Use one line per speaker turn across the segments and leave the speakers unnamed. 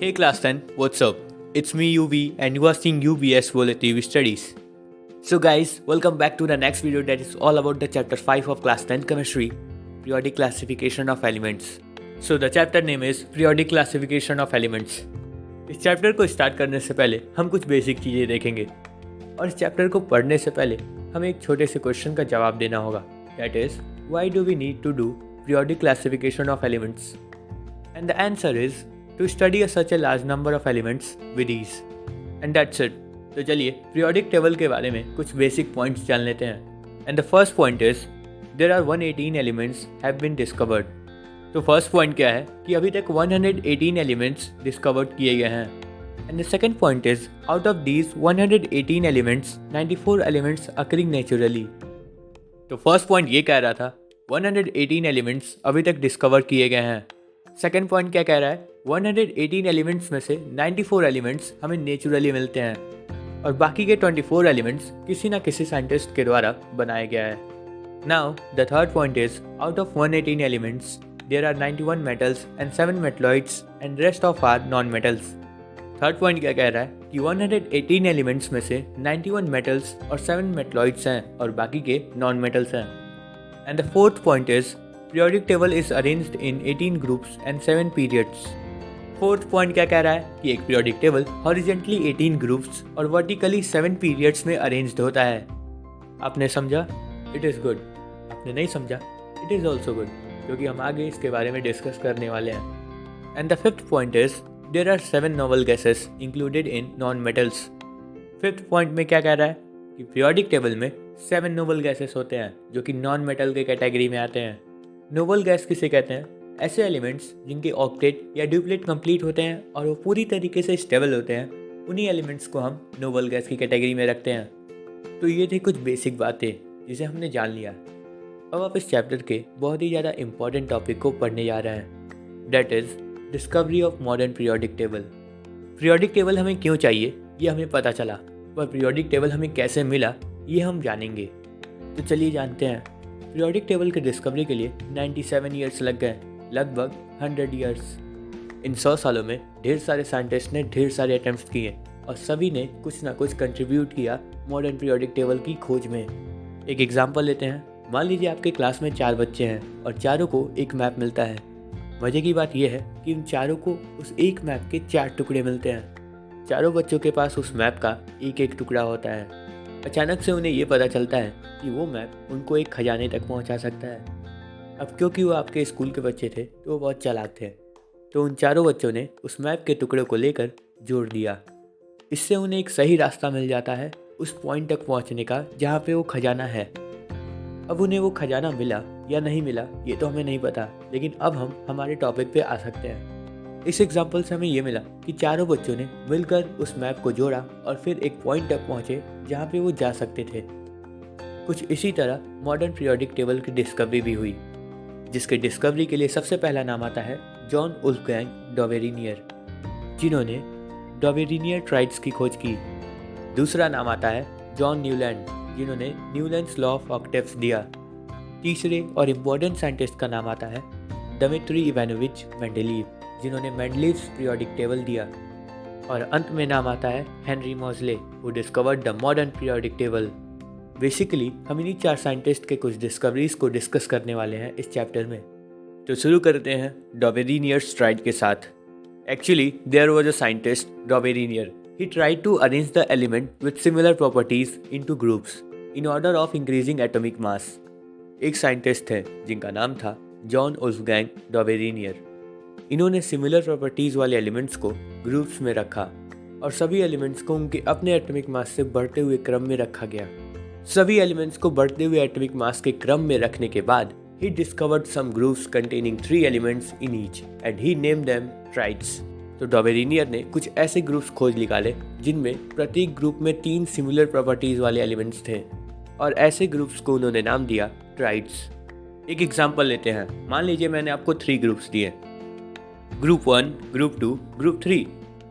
Hey class 10, what's up? It's me UV and you are seeing UBS Volatility Studies. So guys, welcome back to the next video that is all about the chapter 5 of class 10 chemistry, periodic classification of elements. So the chapter name is periodic classification of elements. इस chapter को start करने से पहले हम कुछ basic चीज़ें देखेंगे और इस चैप्टर को पढ़ने से पहले हमें एक छोटे से क्वेश्चन का जवाब देना होगा. That is, why do we need to do periodic classification of elements? And the answer is to study such a large number of elements with ease. And that's it. तो चलिए periodic table के बारे में कुछ basic points जान लेते हैं. And the first point is there are 118 elements have been discovered. तो first point क्या है कि अभी तक 118 elements discovered किए गए हैं. And the second point is out of these 118 elements, 94 elements occurring naturally. तो फर्स्ट पॉइंट ये कह रहा था 118 एलिमेंट्स अभी तक डिस्कवर किए गए हैं. सेकंड पॉइंट क्या कह रहा है 118 एलिमेंट्स में से 94 एलिमेंट्स हमें नेचुरली मिलते हैं और बाकी के 24 एलिमेंट्स किसी ना किसी साइंटिस्ट के द्वारा बनाया गया है. Now the third point is out of 118 elements there are 91 metals and 7 metalloids and rest of are non metals. Third point क्या कह रहा है कि 118 एलिमेंट्स में से 91 मेटल्स और 7 मेटलॉइड्स हैं और बाकी के नॉन मेटल्स हैं. And the fourth point is periodic table is arranged in 18 groups and 7 periods. Fourth point क्या कह रहा है कि एक पीरियोडिक टेबल हॉरिजॉन्टली 18 ग्रुप्स और वर्टिकली 7 पीरियड्स में अरेंज्ड होता है. आपने समझा? It is good. आपने नहीं समझा? इट इज़ ऑल्सो गुड, क्योंकि हम आगे इसके बारे में डिस्कस करने वाले हैं. And the fifth point is There are 7 novel gases included in non-metals. Fifth point में क्या कह रहा है कि पीरियोडिक टेबल में 7 नोबल गैसेस होते हैं जो कि नॉन मेटल के कैटेगरी में आते हैं. नोबल गैस किसे कहते हैं? ऐसे एलिमेंट्स जिनके ऑक्टेट या ड्यूप्लेट कंप्लीट होते हैं और वो पूरी तरीके से स्टेबल होते हैं, उन्हीं एलिमेंट्स को हम नोबल गैस की कैटेगरी में रखते हैं. तो ये थी कुछ बेसिक बातें जिसे हमने जान लिया. अब आप इस चैप्टर के बहुत ही ज़्यादा इंपॉर्टेंट टॉपिक को पढ़ने जा रहे हैं. That is discovery of modern periodic table. Periodic table हमें क्यों चाहिए ये हमें पता चला, पर पीरियोडिक टेबल हमें कैसे मिला ये हम जानेंगे. तो चलिए जानते हैं. पीरियोडिक टेबल के डिस्कवरी के लिए 97 ईयर्स लग गए, लगभग 100 ईयर्स. इन 100 सालों में ढेर सारे साइंटिस्ट ने ढेर सारे अटेम्प्ट्स किए और सभी ने कुछ ना कुछ कंट्रीब्यूट किया मॉडर्न पीरियोडिक टेबल की खोज में. एक एग्जाम्पल लेते हैं. मान लीजिए आपके क्लास में 4 बच्चे हैं और चारों को एक मैप मिलता है. मज़े की बात यह है कि उन चारों को उस एक मैप के 4 टुकड़े मिलते हैं. चारों बच्चों के पास उस मैप का एक एक टुकड़ा होता है. अचानक से उन्हें ये पता चलता है कि वो मैप उनको एक खजाने तक पहुंचा सकता है. अब क्योंकि वो आपके स्कूल के बच्चे थे तो वो बहुत चालाक थे, तो उन चारों बच्चों ने उस मैप के टुकड़े को लेकर जोड़ दिया. इससे उन्हें एक सही रास्ता मिल जाता है उस पॉइंट तक पहुँचने का जहाँ पे वो खजाना है. अब उन्हें वो खजाना मिला या नहीं मिला ये तो हमें नहीं पता, लेकिन अब हम हमारे टॉपिक पे आ सकते हैं. इस एग्जाम्पल से हमें ये मिला कि चारों बच्चों ने मिलकर उस मैप को जोड़ा और फिर एक पॉइंट तक पहुँचे जहाँ पे वो जा सकते थे. कुछ इसी तरह मॉडर्न पीरियोडिक टेबल की डिस्कवरी भी हुई, जिसके डिस्कवरी के लिए सबसे पहला नाम आता है जॉन वुल्फगैंग डॉवेरिनियर, जिन्होंने डॉवेरिनियर ट्राइड्स की खोज की. दूसरा नाम आता है जॉन न्यूलैंड, जिन्होंने न्यूलैंड्स लॉ ऑफ ऑक्टेव्स दिया. तीसरे और इम्पोर्टेंट साइंटिस्ट का नाम आता है दिमित्री इवानोविच मेंडेलीव, जिन्होंने मेंडलीव्स पीरियोडिक टेबल दिया. और अंत में नाम आता है Henry Moseley, who discovered the modern periodic table. Basically हम इन्हीं 4 साइंटिस्ट के कुछ डिस्कवरीज को डिस्कस करने वाले हैं इस चैप्टर में. तो शुरू करते हैं डॉवेरिनियर्स ट्राइड के साथ. Actually there was a scientist Dobereiner. He tried to arrange the element with similar properties into groups in order of increasing atomic mass. एक साइंटिस्ट थे जिनका नाम था जॉन वुल्फगैंग डॉवेरिनियर. इन्होंने सिमिलर प्रॉपर्टीज़ वाले एलिमेंट्स को ग्रुप्स में रखा और सभी एलिमेंट्स को उनके अपने एटॉमिक मास से बढ़ते हुए क्रम में रखा गया. सभी एलिमेंट्स को बढ़ते हुए एटॉमिक मास के क्रम में रखने के बाद he discovered some groups containing 3 elements in each and he named them triads. तो डॉवेरिनियर ने कुछ ऐसे ग्रुप्स खोज निकाले जिनमें प्रत्येक ग्रुप में 3 सिमिलर प्रॉपर्टीज़ वाले एलिमेंट्स थे और ऐसे ग्रुप्स को उन्होंने नाम दिया ट्राइड्स. एक एग्जांपल लेते हैं. मान लीजिए मैंने आपको 3 ग्रुप्स दिए, ग्रुप 1, ग्रुप 2, ग्रुप 3,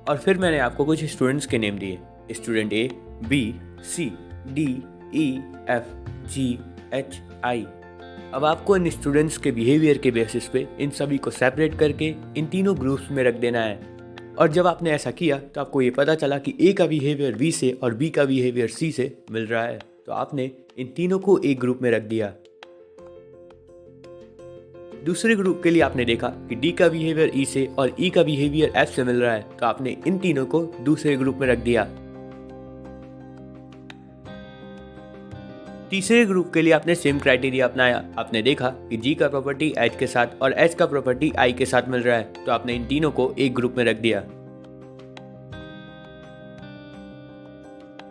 और फिर मैंने आपको कुछ स्टूडेंट्स के नेम दिए. स्टूडेंट ए, बी, सी, डी, ई, एफ, जी, एच, आई. अब आपको इन स्टूडेंट्स के बिहेवियर के बेसिस पे इन सभी को सेपरेट करके इन तीनों ग्रुप्स में रख देना है और जब आपने ऐसा किया तो आपको ये पता चला कि ए का बिहेवियर बी से और बी का बिहेवियर सी से मिल रहा है, तो आपने इन तीनों को एक ग्रुप में रख दिया। दूसरे ग्रुप के लिए आपने देखा कि डी का बिहेवियर ई से और ई का बिहेवियर एफ से मिल रहा है, तो आपने इन तीनों को दूसरे ग्रुप में रख दिया। तीसरे ग्रुप के लिए आपने सेम क्राइटेरिया अपनाया। आपने देखा कि जी का प्रॉपर्टी एच के साथ और एच का प्रॉपर्टी आई के साथ मिल रहा है, तो आपने इन तीनों को एक ग्रुप में रख दिया।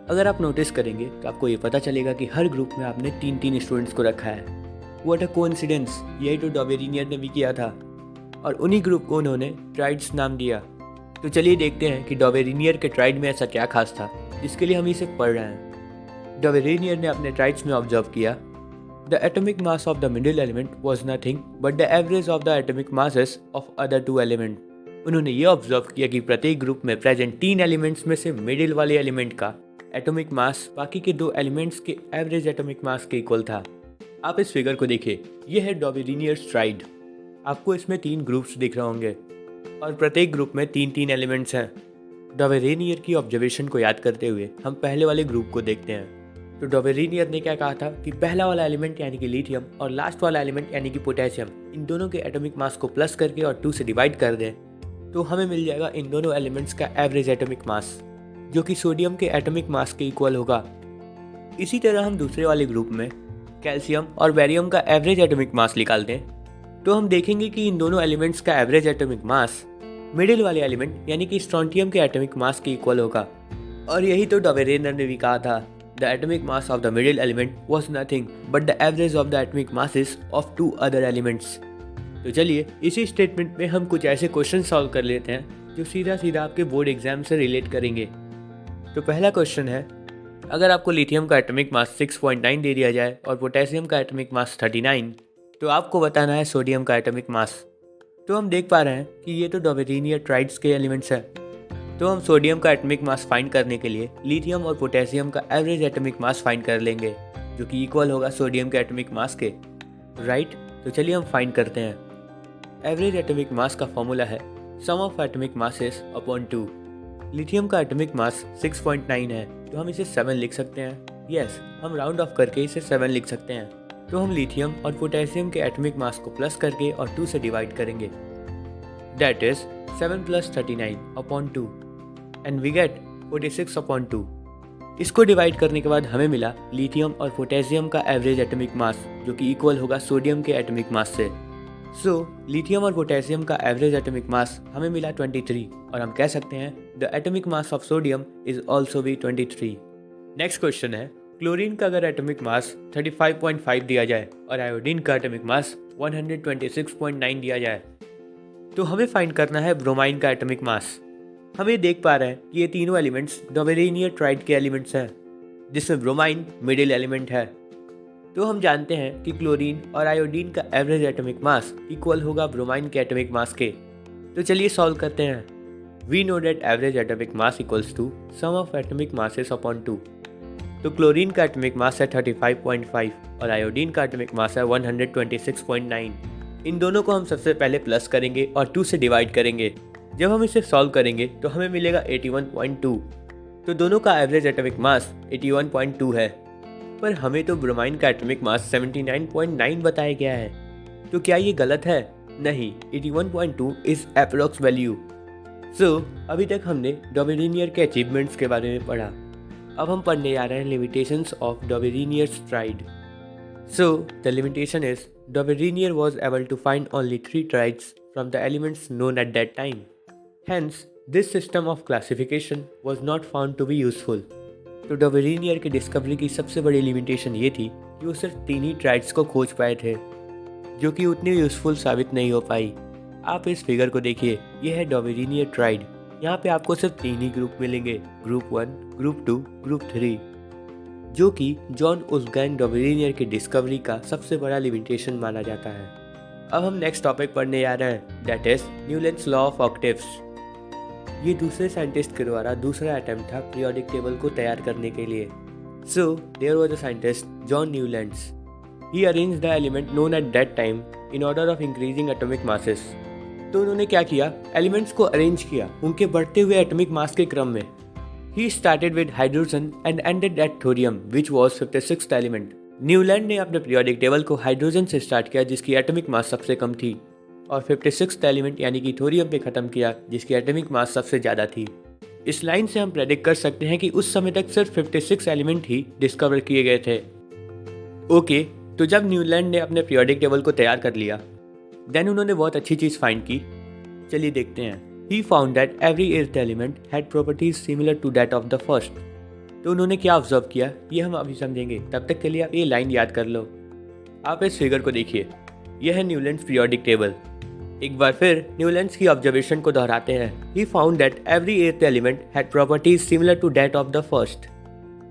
अगर आप नोटिस करेंगे तो आपको ये पता चलेगा कि हर ग्रुप में आपने तीन तीन स्टूडेंट्स को रखा है। व्हाट अ कोइंसिडेंस, यही तो डॉबेरिनियर ने भी किया था, और उन्हीं ग्रुप को उन्होंने ट्राइड्स नाम दिया। तो चलिए देखते हैं कि डॉबेरिनियर के ट्राइड में ऐसा क्या खास था जिसके लिए हम इसे पढ़ रहे हैं। डॉबेरिनियर ने अपने ट्राइड्स में ऑब्जर्व किया, the atomic mass of the middle element was nothing but the average of the atomic masses of other two element. उन्होंने ये ऑब्जर्व किया कि प्रत्येक ग्रुप में प्रेजेंट तीन एलिमेंट्स में से मिडिल वाले एलिमेंट का एटॉमिक मास बाकी के दो एलिमेंट्स के एवरेज एटॉमिक मास के इक्वल था। आप इस फिगर को देखिए, यह है डॉबेरिनियर्स ट्राइड। आपको इसमें तीन ग्रुप्स दिख रहे होंगे और प्रत्येक ग्रुप में तीन तीन एलिमेंट्स हैं। डॉबेरिनियर की ऑब्जर्वेशन को याद करते हुए हम पहले वाले ग्रुप को देखते हैं। तो डॉबेरिनियर ने क्या कहा था कि पहला वाला एलिमेंट यानी कि लिथियम और लास्ट वाला एलिमेंट यानी कि पोटेशियम, इन दोनों के एटॉमिक मास को प्लस करके और 2 से डिवाइड कर दें तो हमें मिल जाएगा इन दोनों एलिमेंट्स का एवरेज एटॉमिक मास, जो कि सोडियम के एटॉमिक मास के इक्वल होगा। इसी तरह हम दूसरे वाले ग्रुप में कैल्शियम और बेरियम का एवरेज एटॉमिक मास निकालते हैं तो हम देखेंगे कि इन दोनों एलिमेंट्स का एवरेज एटॉमिक मास मिडिल वाले एलिमेंट यानी कि स्ट्रोंटियम के एटॉमिक मास के इक्वल होगा। और यही तो डॉबेरिनियर ने भी कहा था, the atomic mass of the middle element was nothing but the average of the atomic masses of two other elements. तो चलिए इसी स्टेटमेंट में हम कुछ ऐसे क्वेश्चन सॉल्व कर लेते हैं जो सीधा सीधा आपके बोर्ड एग्जाम से रिलेट करेंगे। तो पहला क्वेश्चन है, अगर आपको लिथियम का एटॉमिक मास 6.9 दे दिया जाए और पोटेशियम का एटॉमिक मास 39, तो आपको बताना है सोडियम का एटॉमिक मास। तो हम देख पा रहे हैं कि ये तो डॉबेरिनियर ट्राइड्स के एलिमेंट्स हैं। तो हम सोडियम का एटॉमिक मास फाइंड करने के लिए लिथियम और पोटेशियम का एवरेज एटॉमिक मास फाइंड कर लेंगे, जो कि इक्वल होगा सोडियम के एटॉमिक मास के, राइट। तो चलिए हम फाइंड करते हैं। एवरेज एटॉमिक मास का फॉर्मूला है sum of atomic masses upon 2। Lithium का एटॉमिक मास 6.9 है, तो हम इसे 7 लिख सकते हैं। यस, हम राउंड ऑफ करके इसे 7 लिख सकते हैं। तो हम लिथियम और पोटेशियम के एटॉमिक मास को प्लस करके और 2 से डिवाइड करेंगे, that is 7 + 39 upon 2 and we get 46 upon 2। इसको डिवाइड करने के बाद हमें मिला लिथियम और पोटेशियम का एवरेज एटॉमिक मास, जो कि इक्वल होगा सोडियम के एटॉमिक मास से। सो लिथियम और पोटेशियम का एवरेज एटॉमिक मास हमें मिला 23, और हम कह सकते हैं the atomic mass of sodium is also भी 23। नेक्स्ट क्वेश्चन है, क्लोरीन का अगर एटॉमिक मास 35.5 दिया जाए और आयोडीन का एटॉमिक मास 126.9 दिया जाए, तो हमें फाइंड करना है ब्रोमाइन का एटॉमिक मास। हम ये देख पा रहे हैं कि ये तीनों एलिमेंट्स डॉबेरिनियर ट्राइड के एलिमेंट्स हैं, जिसमें ब्रोमाइन मिडिल एलिमेंट है। तो हम जानते हैं कि क्लोरीन और आयोडीन का एवरेज एटॉमिक मास इक्वल होगा ब्रोमाइन के एटॉमिक मास के। तो चलिए सॉल्व करते हैं। We know that average atomic mass equals to sum of atomic masses upon 2। तो क्लोरीन का एटॉमिक मास है 35.5 और आयोडीन का एटॉमिक मास है 126.9। इन दोनों को हम सबसे पहले प्लस करेंगे और 2 से डिवाइड करेंगे। जब हम इसे सॉल्व करेंगे तो हमें मिलेगा 81.2। तो दोनों का एवरेज एटॉमिक मास 81.2 है, पर हमें तो ब्रोमाइन का एटॉमिक मास 79.9 बताया गया है। तो क्या ये गलत है? नहीं, 81.2 इज एप्रोक्स वैल्यू। सो अभी तक हमने डॉबेरिनियर के अचीवमेंट्स के बारे में पढ़ा। अब हम पढ़ने जा रहे हैं limitations of Dobereiner's triad. So the limitation is Dobereiner was able to find only 3 triads from the elements known at that time. Hence, this system of classification was not found to be useful. तो डॉबेरिनियर की discovery की सबसे बड़ी limitation ये थी कि वो सिर्फ 3 ही ट्राइड्स को खोज पाए थे, जो कि उतनी यूजफुल साबित नहीं हो पाई। आप इस फिगर को देखिए, ये है डॉबेरिनियर ट्राइड। यहाँ पे आपको सिर्फ 3 ही ग्रुप मिलेंगे, ग्रुप 1, ग्रुप 2, ग्रुप 3, जो कि जॉन वुल्फगैंग डॉबेरिनियर की डिस्कवरी का सबसे बड़ा लिमिटेशन माना जाता है। अब हम नेक्स्ट टॉपिक पढ़ने जा रहे हैं, that is Newlands law of octaves. ये दूसरे साइंटिस्ट के द्वारा दूसरा अटेम्प्ट था पीरियोडिक टेबल को तैयार करने के लिए। So there was a scientist John Newlands. He arranged the element known at that time in order of increasing atomic masses. तो उन्होंने क्या किया, एलिमेंट्स को अरेंज किया उनके बढ़ते हुए एटॉमिक मास के क्रम में। He started with hydrogen and ended at thorium which was 56th element. Newland ने अपने पीरियोडिक टेबल को हाइड्रोजन से स्टार्ट किया जिसकी एटॉमिक मास सबसे कम थी, और 56th एलिमेंट यानी कि थोरियम पे खत्म किया जिसकी एटॉमिक मास सबसे ज़्यादा थी। इस लाइन से हम प्रेडिक्ट कर सकते हैं कि उस समय तक सिर्फ 56 एलिमेंट ही डिस्कवर किए गए थे। ओके, तो जब न्यूलैंड ने अपने पीरियोडिक टेबल को तैयार कर लिया, देन उन्होंने बहुत अच्छी चीज़ फाइंड की। चलिए देखते हैं। He found that every earth element had properties similar to that of the first. तो उन्होंने क्या ऑब्जर्व किया ये हम अभी समझेंगे, तब तक के लिए आप ये लाइन याद कर लो। आप इस फिगर को देखिए, यह है न्यूलैंड्स पीरियोडिक टेबल। एक बार फिर न्यूलैंड्स की ऑब्जर्वेशन को दोहराते हैं। He found that every earth element had properties similar to that of the first.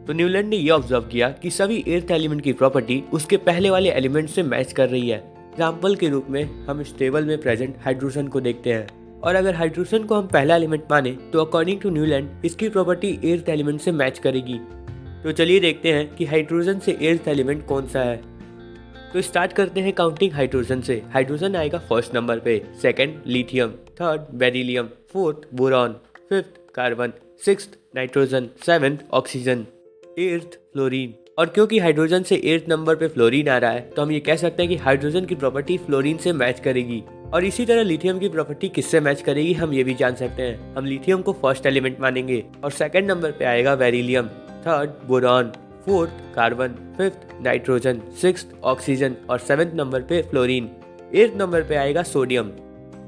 तो न्यूलैंड ने यह ऑब्जर्व किया कि सभी एर्थ एलिमेंट की प्रॉपर्टी उसके पहले वाले एलिमेंट से मैच कर रही है। एग्जाम्पल के रूप में हम इस टेबल में प्रेजेंट हाइड्रोजन को देखते हैं, और अगर हाइड्रोजन को हम पहला एलिमेंट माने तो अकॉर्डिंग टू न्यूलैंड इसकी प्रॉपर्टी एर्थ एलिमेंट से मैच करेगी। तो चलिए देखते हैं कि हाइड्रोजन से एर्थ एलिमेंट कौन सा है। तो स्टार्ट करते हैं काउंटिंग हाइड्रोजन से। हाइड्रोजन आएगा फर्स्ट नंबर पे, second lithium, third beryllium, fourth boron, fifth carbon, sixth nitrogen, seventh oxygen, eighth fluorine. और क्योंकि हाइड्रोजन से एर्थ नंबर पे फ्लोरीन आ रहा है तो हम ये कह सकते हैं कि हाइड्रोजन की प्रॉपर्टी फ्लोरीन से मैच करेगी। और इसी तरह लिथियम की प्रॉपर्टी किससे मैच करेगी हम ये भी जान सकते हैं। हम लिथियम को फर्स्ट एलिमेंट मानेंगे, और सेकंड नंबर पे आएगा beryllium, third boron, fourth carbon, fifth nitrogen, sixth oxygen और सेवेंथ नंबर पे फ्लोरीन। एर्थ नंबर पे आएगा सोडियम,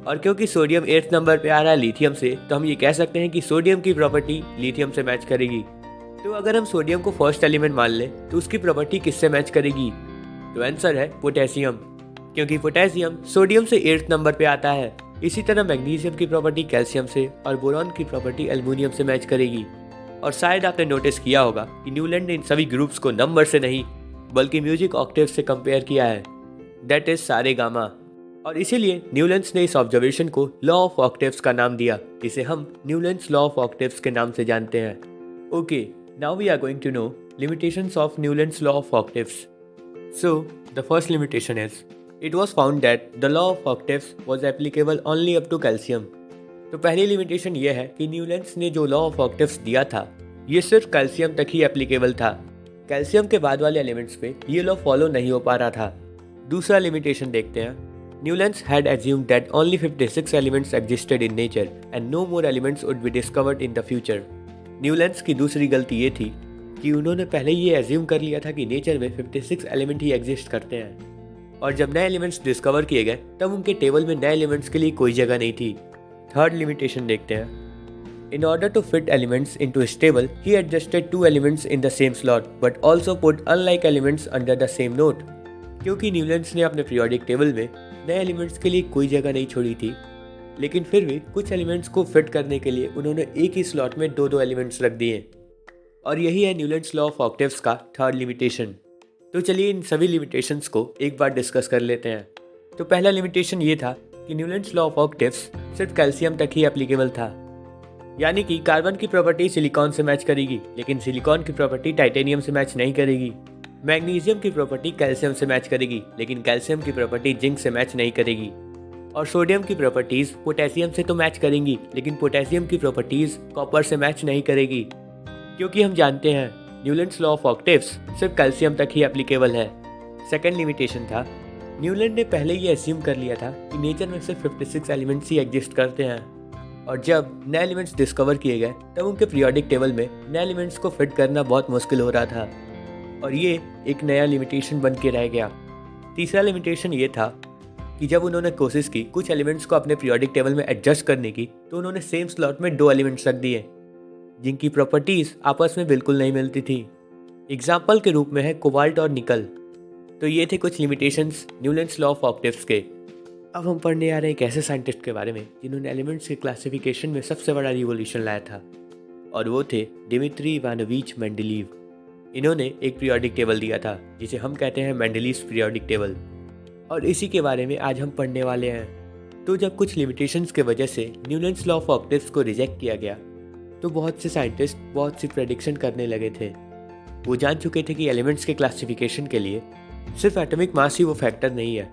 और क्योंकि सोडियम एर्थ नंबर पे आ रहा है लिथियम से तो हम ये कह सकते हैं कि सोडियम की प्रॉपर्टी लिथियम से मैच करेगी। तो अगर हम सोडियम को फर्स्ट एलिमेंट मान लें तो उसकी प्रॉपर्टी किससे मैच करेगी? तो आंसर है पोटेशियम, क्योंकि पोटेशियम सोडियम से एर्थ नंबर पे आता है। इसी तरह मैग्नीशियम की प्रॉपर्टी कैल्शियम से और बोरॉन की प्रॉपर्टी एल्युमिनियम से मैच करेगी। और शायद आपने नोटिस किया होगा कि न्यूलैंड ने इन सभी ग्रुप्स को नंबर से नहीं बल्कि म्यूजिक ऑक्टेव से कंपेयर किया है, दैट इज सारे गामा। और इसीलिए न्यूलैंड्स ने इस ऑब्जर्वेशन को लॉ ऑफ ऑक्टेव्स का नाम दिया, जिसे हम न्यूलैंड्स लॉ ऑफ ऑक्टेव्स के नाम से जानते हैं। Okay, now we are going to know limitations of Newland's law of octaves. So, the first limitation is, it was found that the law of octaves was applicable only up to calcium. तो पहली limitation ये है कि Newlands ने जो law of octaves दिया था ये सिर्फ कैल्शियम तक ही एप्लीकेबल था। कैल्शियम के बाद वाले एलिमेंट्स पे ये लॉ फॉलो नहीं हो पा रहा था। दूसरा लिमिटेशन देखते हैं। Newlands had assumed that only 56 elements existed in nature and no more elements would be discovered in the future. Newlands की दूसरी गलती ये थी कि उन्होंने पहले ये एज्यूम कर लिया था कि नेचर में 56 एलिमेंट ही एग्जिस्ट करते हैं, और जब नए एलिमेंट्स डिस्कवर किए गए तब उनके टेबल में नए एलिमेंट्स के लिए कोई जगह नहीं थी। थर्ड लिमिटेशन देखते हैं। In order to fit elements into his table he adjusted 2 elements in the same slot but also put unlike elements under the same note. क्योंकि न्यूलैंड्स ने अपने पीरियोडिक टेबल में नए एलिमेंट्स के लिए कोई जगह नहीं छोड़ी थी, लेकिन फिर भी कुछ एलिमेंट्स को फिट करने के लिए उन्होंने एक ही स्लॉट में दो एलिमेंट्स रख दिए, और यही है न्यूलैंड्स लॉ ऑफ ऑक्टेव्स का थर्ड लिमिटेशन। तो चलिए इन सभी लिमिटेशंस को एक बार डिस्कस कर लेते हैं। तो पहला लिमिटेशन ये था कि न्यूलैंड्स लॉ ऑफ ऑक्टेव्स सिर्फ कैल्शियम तक ही एप्लीकेबल था, यानी कि कार्बन की प्रॉपर्टी सिलिकॉन से मैच करेगी लेकिन सिलिकॉन की प्रॉपर्टी टाइटेनियम से मैच नहीं करेगी। मैग्नीशियम की प्रॉपर्टी कैल्शियम से मैच करेगी लेकिन कैल्शियम की प्रॉपर्टी जिंक से मैच नहीं करेगी। और सोडियम की प्रॉपर्टीज पोटेशियम से तो मैच करेंगी लेकिन पोटेशियम की प्रॉपर्टीज कॉपर से मैच नहीं करेगी, क्योंकि हम जानते हैं न्यूलैंड्स लॉ ऑफ ऑक्टेव्स सिर्फ कैल्शियम तक ही एप्लीकेबल है। सेकंड लिमिटेशन था, न्यूलैंड ने पहले ये एज्यूम कर लिया था कि नेचर में सिर्फ 56 एलिमेंट्स ही एग्जिस्ट करते हैं, और जब नए एलिमेंट्स डिस्कवर किए गए तब उनके पीरियोडिक टेबल में नए एलिमेंट्स को फिट करना बहुत मुश्किल हो रहा था, और ये एक नया लिमिटेशन बन के रह गया। तीसरा लिमिटेशन ये था कि जब उन्होंने कोशिश की कुछ एलिमेंट्स को अपने पीरियोडिक टेबल में एडजस्ट करने की तो उन्होंने सेम स्लॉट में 2 एलिमेंट्स रख दिए जिनकी प्रॉपर्टीज आपस में बिल्कुल नहीं मिलती थी। एग्जाम्पल के रूप में है कोबाल्ट और निकल। तो ये थे कुछ limitations Newlands law of octaves के। अब हम पढ़ने आ रहे हैं एक ऐसे साइंटिस्ट के बारे में जिन्होंने एलिमेंट्स के क्लासिफिकेशन में सबसे बड़ा रिवोल्यूशन लाया था, और वो थे डिमित्री इवानोविच मेंडेलीव। इन्होंने एक पीरियोडिक टेबल दिया था जिसे हम कहते हैं मेंडेलीव्स पीरियोडिक टेबल, और इसी के बारे में आज हम पढ़ने वाले हैं। तो जब कुछ लिमिटेशंस के वजह से न्यूलैंड्स लॉ ऑफ ऑक्टेव्स को रिजेक्ट किया गया तो बहुत से साइंटिस्ट बहुत सी प्रेडिक्शन करने लगे थे। वो जान चुके थे कि एलिमेंट्स के क्लासिफिकेशन के लिए सिर्फ एटॉमिक मास ही वो फैक्टर नहीं है,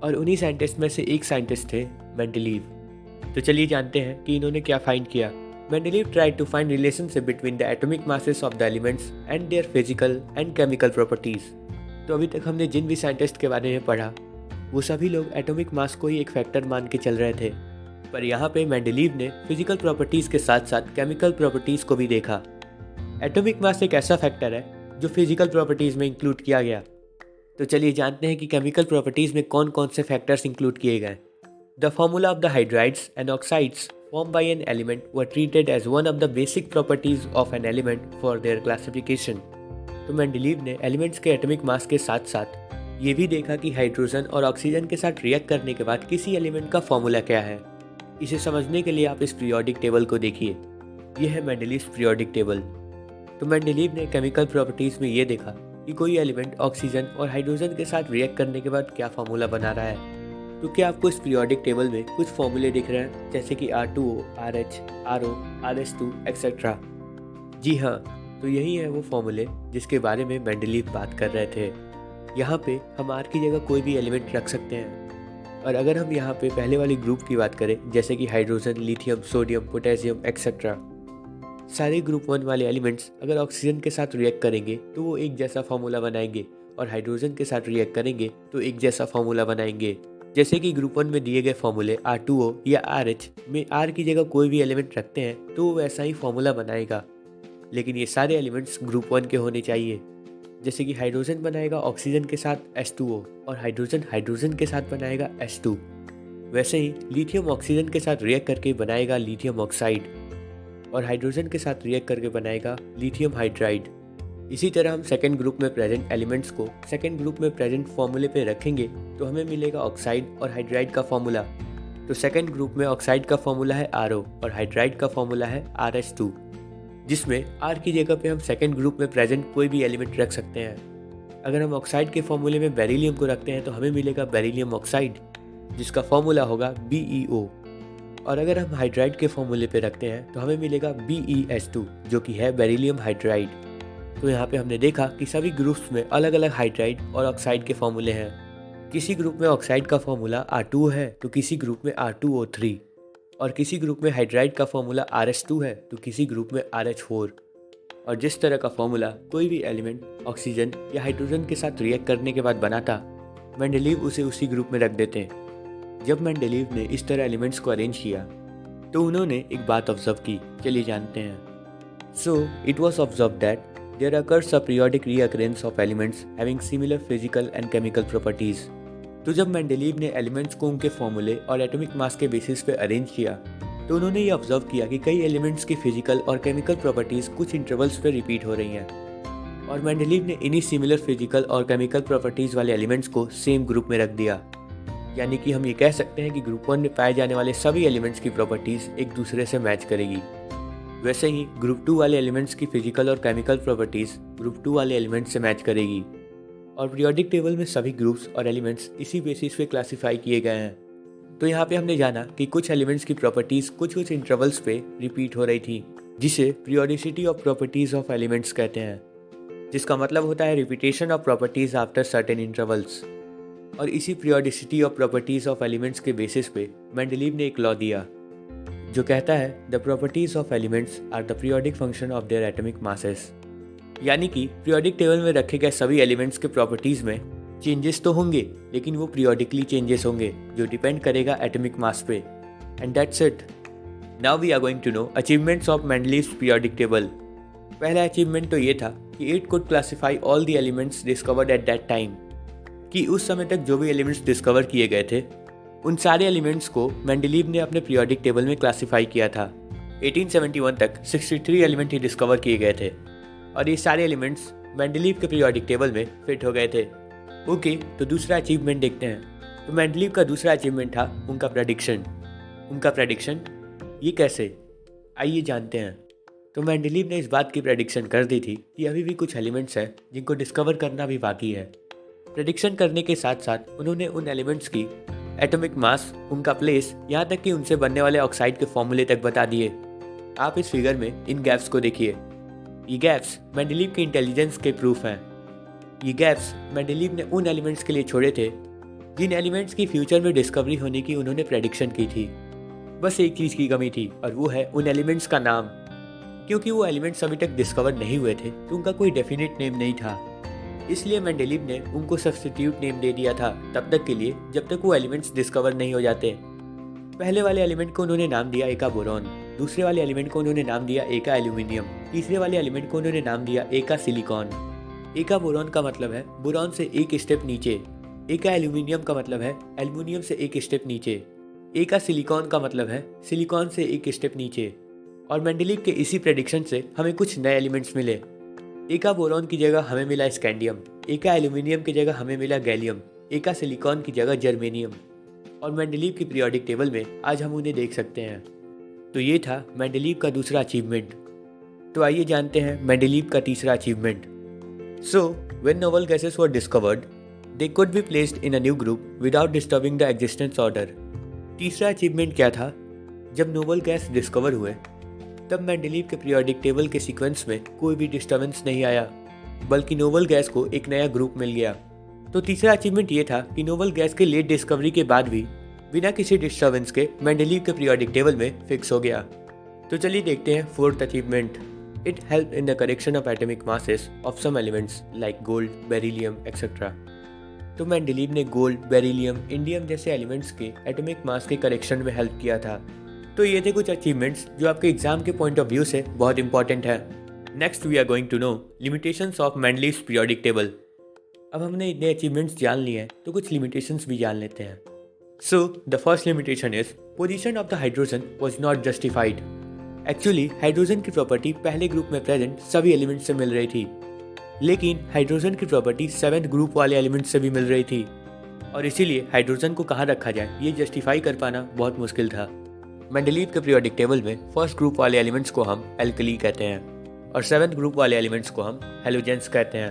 और उन्हीं साइंटिस्ट में से एक साइंटिस्ट थे मेंडलीव। तो चलिए जानते हैं कि इन्होंने क्या फाइंड किया। Mendeleev tried to find relationship between the atomic masses of the elements and their physical and chemical properties। तो अभी तक हमने जिन भी साइंटिस्ट के बारे में पढ़ा वो सभी लोग एटॉमिक मास को ही एक फैक्टर मान के चल रहे थे, पर यहाँ पे मेंडलीव ने फिजिकल प्रॉपर्टीज़ के साथ साथ केमिकल प्रॉपर्टीज़ को भी देखा। एटॉमिक मास एक ऐसा फैक्टर है जो फिजिकल प्रॉपर्टीज़ में इंक्लूड किया गया। तो चलिए जानते हैं कि केमिकल प्रॉपर्टीज़ में कौन कौन से फैक्टर्स इंक्लूड किए गए। The formula of the hydrides and oxides formed by an element were treated as one of the basic properties of an element for their classification। तो मेंडलीव ने एलिमेंट्स के atomic mass के साथ साथ ये भी देखा कि हाइड्रोजन और ऑक्सीजन के साथ रिएक्ट करने के बाद किसी एलिमेंट का फॉर्मूला क्या है। इसे समझने के लिए आप इस पीरियोडिक टेबल को देखिए। यह है मेंडलीव्स पीरियोडिक टेबल। तो मेंडलीव ने केमिकल प्रॉपर्टीज़ में ये देखा कि कोई एलिमेंट ऑक्सीजन और हाइड्रोजन के साथ रिएक्ट करने के बाद क्या फॉर्मूला बना रहा है। तो क्या आपको इस पीरियोडिक टेबल में कुछ फॉर्मूले दिख रहे हैं, जैसे कि R2O, RH, RO, RS2 etcetera? जी हाँ, तो यही है वो फॉर्मूले जिसके बारे में मेंडलीव बात कर रहे थे। यहाँ पे हम R की जगह कोई भी एलिमेंट रख सकते हैं, और अगर हम यहाँ पे पहले वाली ग्रुप की बात करें, जैसे कि hydrogen, lithium, sodium, potassium etcetera, सारे ग्रुप 1 वाले एलिमेंट्स अगर ऑक्सीजन के साथ रिएक्ट करेंगे तो वो एक जैसा फॉर्मूला बनाएंगे, और हाइड्रोजन के साथ रिएक्ट करेंगे तो एक जैसा फॉर्मूला बनाएंगे। जैसे कि ग्रुप 1 में दिए गए फॉर्मूले R2O या RH में R की जगह कोई भी एलिमेंट रखते हैं तो वो वैसा ही फॉर्मूला बनाएगा, लेकिन ये सारे एलिमेंट्स ग्रुप 1 के होने चाहिए। जैसे कि हाइड्रोजन बनाएगा ऑक्सीजन के साथ H2O और हाइड्रोजन हाइड्रोजन के साथ बनाएगा H2, वैसे ही लिथियम ऑक्सीजन के साथ रिएक्ट करके बनाएगा लिथियम ऑक्साइड, और हाइड्रोजन के साथ रिएक्ट करके बनाएगा लिथियम हाइड्राइड। इसी तरह हम सेकेंड ग्रुप में प्रेजेंट एलिमेंट्स को सेकेंड ग्रुप में प्रेजेंट फॉर्मूले पे रखेंगे तो हमें मिलेगा ऑक्साइड और हाइड्राइड का फॉर्मूला। तो सेकेंड ग्रुप में ऑक्साइड का फॉर्मूला है RO और हाइड्राइड का फॉर्मूला है RH2, जिसमें R की जगह पे हम सेकेंड ग्रुप में प्रेजेंट कोई भी एलिमेंट रख सकते हैं। अगर हम ऑक्साइड के फॉर्मूले में बेरिलियम को रखते हैं तो हमें मिलेगा बेरिलियम ऑक्साइड, जिसका फॉर्मूला होगा BeO, और अगर हम हाइड्राइड के फॉर्मूले पे रखते हैं तो हमें मिलेगा BeH2, जो कि है बेरिलियम हाइड्राइड। तो यहाँ पे हमने देखा कि सभी ग्रुप्स में अलग अलग हाइड्राइड और ऑक्साइड के फॉर्मूले हैं। किसी ग्रुप में ऑक्साइड का फॉर्मूला R2O है तो किसी ग्रुप में R2O3, और किसी ग्रुप में हाइड्राइड का फॉर्मूला RH2 है तो किसी ग्रुप में RH4। और जिस तरह का फॉर्मूला कोई भी एलिमेंट ऑक्सीजन या हाइड्रोजन के साथ रिएक्ट करने के बाद बनाता, मेंडलीव उसे उसी ग्रुप में रख देते। जब मेंडलीव ने इस तरह एलिमेंट्स को अरेंज किया तो उन्होंने एक बात ऑब्जर्व की। चलिए जानते हैं। सो it was observe that there occurs a periodic reoccurrence of elements having similar physical and chemical properties। तो जब मेंडलीव ने एलिमेंट्स को उनके फॉर्मूले और एटॉमिक मास के बेसिस पे अरेंज किया तो उन्होंने ये ऑब्जर्व किया कि कई एलिमेंट्स की फिजिकल और केमिकल प्रॉपर्टीज कुछ इंटरवल्स पे रिपीट हो रही हैं, और मेंडलीव ने इन्हीं सिमिलर फिजिकल और केमिकल प्रॉपर्टीज वाले एलिमेंट्स को सेम ग्रुप में रख दिया। यानी कि हम ये कह सकते हैं कि ग्रुप 1 में पाए जाने वाले सभी एलिमेंट्स की प्रॉपर्टीज एक दूसरे से मैच करेगी। वैसे ही ग्रुप 2 वाले एलिमेंट्स की फिजिकल और केमिकल प्रॉपर्टीज ग्रुप 2 वाले एलिमेंट्स से मैच करेगी, और पीरियोडिक टेबल में सभी ग्रुप्स और एलिमेंट्स इसी बेसिस पे क्लासिफाई किए गए हैं। तो यहाँ पे हमने जाना कि कुछ एलिमेंट्स की प्रॉपर्टीज कुछ इंटरवल्स पे रिपीट हो रही थी, जिसे periodicity of properties of elements कहते हैं, जिसका मतलब होता है repetition of properties after certain intervals. और इसी periodicity of properties of elements के बेसिस पे मेंडलीव ने एक लॉ दिया जो कहता है the properties of elements are the periodic function of their atomic masses. यानी कि पीरियोडिक टेबल में रखे गए सभी एलिमेंट्स के प्रॉपर्टीज में चेंजेस तो होंगे, लेकिन वो पीरियोडिकली चेंजेस होंगे जो डिपेंड करेगा एटॉमिक मास पे। And that's it. Now we are going to know achievements of Mendeleev's periodic table. पहला अचीवमेंट तो ये था कि it could classify all the elements discovered at that time, कि उस समय तक जो भी एलिमेंट्स डिस्कवर किए गए थे उन सारे एलिमेंट्स को मेंडलीव ने अपने पीरियोडिक टेबल में क्लासीफाई किया था। 1871 तक 63 एलिमेंट ही डिस्कवर किए गए थे, और ये सारे एलिमेंट्स मेंडलीव के पीरियोडिक टेबल में फिट हो गए थे। ओके, तो दूसरा अचीवमेंट देखते हैं। तो मेंडलीव का दूसरा अचीवमेंट था उनका प्रेडिक्शन। उनका प्रेडिक्शन ये कैसे, आइए जानते हैं। तो मेंडलीव ने इस बात की प्रेडिक्शन कर दी थी कि अभी भी कुछ एलिमेंट्स हैं जिनको डिस्कवर करना भी बाकी है। प्रेडिक्शन करने के साथ साथ उन्होंने उन एलिमेंट्स की एटॉमिक मास, उनका प्लेस, यहाँ तक कि उनसे बनने वाले ऑक्साइड के फॉर्मूले तक बता दिए। आप इस फिगर में इन गैप्स को देखिए। ये गैप्स मेंडलीव के इंटेलिजेंस के प्रूफ हैं। ये गैप्स मेंडलीव ने उन एलिमेंट्स के लिए छोड़े थे जिन एलिमेंट्स की फ्यूचर में डिस्कवरी होने की उन्होंने प्रेडिक्शन की थी। बस एक चीज़ की कमी थी और वो है उन एलिमेंट्स का नाम। क्योंकि वो एलिमेंट्स अभी तक डिस्कवर नहीं हुए थे तो उनका कोई डेफिनेट नेम नहीं था। इसलिए मेंडेलीव ने उनको सब्स्टिट्यूट नेम दे दिया था तब तक के लिए जब तक वो एलिमेंट्स डिस्कवर नहीं हो जाते। पहले वाले एलिमेंट को उन्होंने नाम दिया एका बोरॉन, दूसरे वाले एलिमेंट को उन्होंने नाम दिया एका एल्यूमिनियम, तीसरे वाले एलिमेंट को उन्होंने नाम दिया एका सिलिकॉन। एका बोरॉन का मतलब है बोरॉन से एक स्टेप नीचे, एका एल्यूमिनियम का मतलब है एल्यूमिनियम से एक स्टेप नीचे, एका सिलिकॉन का मतलब है सिलिकॉन से एक स्टेप नीचे। और मेंडेलीव के इसी प्रेडिक्शन से हमें कुछ नए एलिमेंट्स मिले। एका बोरॉन की जगह हमें मिला स्कैंडियम, एका एल्यूमिनियम की जगह हमें मिला गैलियम, एका सिलिकॉन की जगह जर्मेनियम। और मेंडेलीव की पीरियोडिक टेबल में आज हम उन्हें देख सकते हैं। तो ये था मेंडेलीव का दूसरा अचीवमेंट। तो आइए जानते हैं मेंडेलीव का तीसरा achievement. So when novel gases were discovered they could be placed in a new group without disturbing the existence order. तीसरा अचीवमेंट क्या था? जब नोवेल गैस डिस्कवर हुए तब मेंडेलीव के पीरियोडिक टेबल के सीक्वेंस में कोई भी डिस्टर्बेंस नहीं आया, बल्कि नोवेल गैस को एक नया ग्रुप मिल गया। तो तीसरा अचीवमेंट ये था कि नोवेल गैस के लेट डिस्कवरी के बाद भी बिना किसी डिस्टर्बेंस के मेंडेलीव के पीरियोडिक टेबल में फिक्स हो गया। तो चलिए देखते हैं fourth achievement. It help in the correction of atomic masses of some elements like gold, beryllium etcetera. तो मेंडेलीव ने गोल्ड, बेरिलियम, इंडियम जैसे एलिमेंट्स के एटॉमिक मास के करेक्शन में हेल्प किया था। तो ये थे कुछ अचीवमेंट्स जो आपके एग्जाम के पॉइंट ऑफ व्यू से बहुत इंपॉर्टेंट है। Next we are going to know limitations of Mendeleev's periodic table. अब हमने इतने अचीवमेंट्स जान लिए हैं तो कुछ लिमिटेशंस भी जान लेते हैं। So the first limitation is position of the hydrogen was not justified. Actually hydrogen की प्रॉपर्टी पहले ग्रुप में प्रेजेंट सभी एलिमेंट्स से मिल रही थी, लेकिन हाइड्रोजन की प्रॉपर्टी 7th ग्रुप वाले एलिमेंट से भी मिल रही थी और इसीलिए हाइड्रोजन को कहाँ रखा जाए ये जस्टिफाई कर पाना बहुत मुश्किल था। मेंडेलीव के पीरियोडिक टेबल में फर्स्ट ग्रुप वाले एलिमेंट्स को हम एल्कली कहते हैं और 7th ग्रुप वाले एलिमेंट्स को हम हेलोजेंस कहते हैं।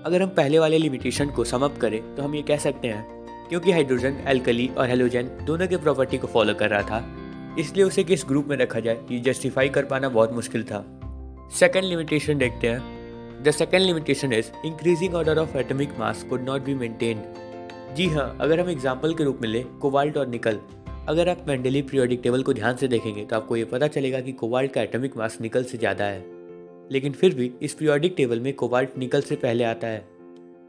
अगर हम पहले वाले लिमिटेशन को सम अप करें तो हम ये कह सकते हैं क्योंकि हाइड्रोजन एल्कली और हेलोजन दोनों के प्रॉपर्टी को फॉलो कर रहा था, इसलिए उसे किस ग्रुप में रखा जाए ये जस्टिफाई कर पाना बहुत मुश्किल था। सेकेंड लिमिटेशन देखते हैं। The second limitation is increasing order of atomic mass could not be maintained. जी हाँ, अगर हम एग्जाम्पल के रूप में ले कोबाल्ट और निकल, अगर आप मेंडेलीव पीरियोडिक टेबल को ध्यान से देखेंगे तो आपको ये पता चलेगा कि कोबाल्ट का एटॉमिक मास निकल से ज़्यादा है, लेकिन फिर भी इस पीरियोडिक टेबल में कोबाल्ट निकल से पहले आता है।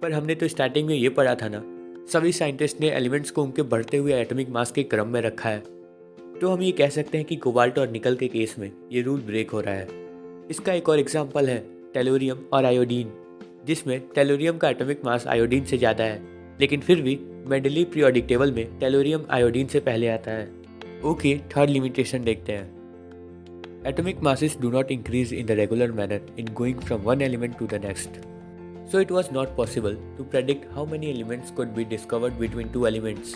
पर हमने तो स्टार्टिंग में ये पढ़ा था ना, सभी साइंटिस्ट ने एलिमेंट्स को उनके बढ़ते हुए एटॉमिक मास के क्रम में रखा है। तो हम ये कह सकते हैं कि कोबाल्ट और निकल के केस में ये रूल ब्रेक हो रहा है। इसका एक और एग्जाम्पल है टेलोरियम और आयोडीन, जिसमें टेलोरियम का एटॉमिक मास आयोडीन से ज़्यादा है, लेकिन फिर भी मेंडेलीव पीरियोडिक टेबल में टेलोरियम आयोडीन से पहले आता है। ओके, थर्ड लिमिटेशन देखते हैं। Atomic masses do not increase in the regular manner in going from one element to the next, so it was not possible to predict how many elements could be discovered between two elements.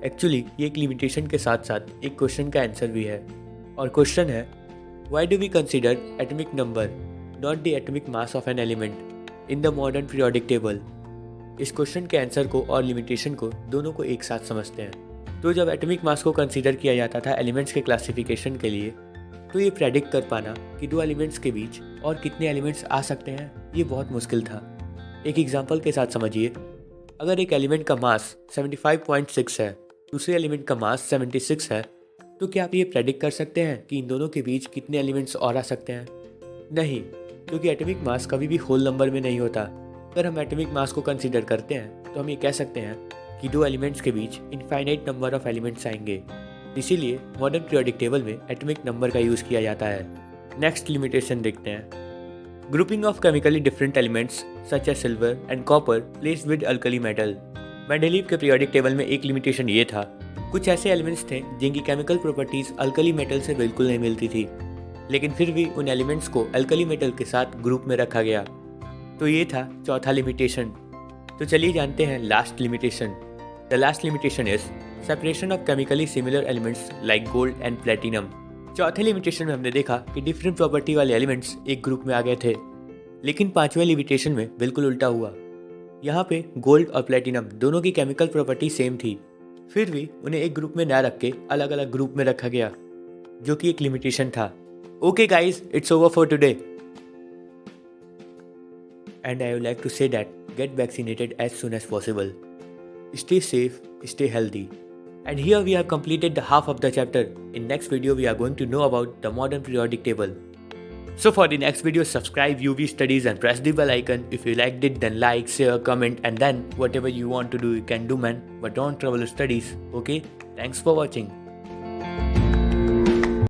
Actually ये एक limitation के साथ साथ एक question का answer भी है, और क्वेश्चन है why do we consider atomic number not the atomic mass of an element in the modern periodic table. इस क्वेश्चन के आंसर को और लिमिटेशन को दोनों को एक साथ समझते हैं। तो जब एटॉमिक मास को कंसीडर किया जाता था एलिमेंट्स के क्लासिफिकेशन के लिए, तो ये प्रेडिक्ट कर पाना कि दो एलिमेंट्स के बीच और कितने एलिमेंट्स आ सकते हैं ये बहुत मुश्किल था। एक एग्जांपल के साथ समझिए, अगर एक एलिमेंट का मास 75.6 है, दूसरे एलिमेंट का मास 76 है, तो क्या आप ये प्रेडिक्ट कर सकते हैं कि इन दोनों के बीच कितने एलिमेंट्स और आ सकते हैं? नहीं, क्योंकि एटॉमिक मास कभी भी होल नंबर में नहीं होता। अगर हम एटॉमिक मास को कंसीडर करते हैं तो हम ये कह सकते हैं कि दो एलिमेंट्स के बीच इनफाइनाइट नंबर ऑफ एलिमेंट्स आएंगे, इसीलिए मॉडर्न पीरियोडिक टेबल में एटॉमिक नंबर का यूज़ किया जाता है। नेक्स्ट लिमिटेशन देखते हैं। Grouping of chemically different elements such as silver and copper placed with alkali metal. Mendeleev के पीरियोडिक टेबल में एक लिमिटेशन ये था, कुछ ऐसे एलिमेंट्स थे जिनकी केमिकल प्रॉपर्टीज अल्कली मेटल से बिल्कुल नहीं मिलती थी, लेकिन फिर भी उन एलिमेंट्स को अल्कली मेटल के साथ ग्रुप में रखा गया। तो ये था चौथा लिमिटेशन। तो चलिए जानते हैं last limitation. The last limitation is separation of chemically similar elements like gold and platinum. चौथे लिमिटेशन में हमने देखा कि डिफरेंट प्रॉपर्टी वाले एलिमेंट्स एक ग्रुप में आ गए थे, लेकिन पांचवें लिमिटेशन में बिल्कुल उल्टा हुआ। यहाँ पे गोल्ड और प्लेटिनम दोनों की केमिकल प्रॉपर्टी सेम थी, फिर भी उन्हें एक ग्रुप में ना रख के अलग अलग ग्रुप में रखा गया, जो कि एक लिमिटेशन था। Okay guys, it's over for today and I would like to say that get vaccinated as soon as possible. stay safe, stay healthy. And here we have completed the half of the chapter. In next video we are going to know about the modern periodic table. So for the next video, subscribe UV Studies and press the bell icon. If you liked it, then like, share, comment, and then whatever you want to do you can do, man. But don't trouble your studies, okay? Thanks for watching.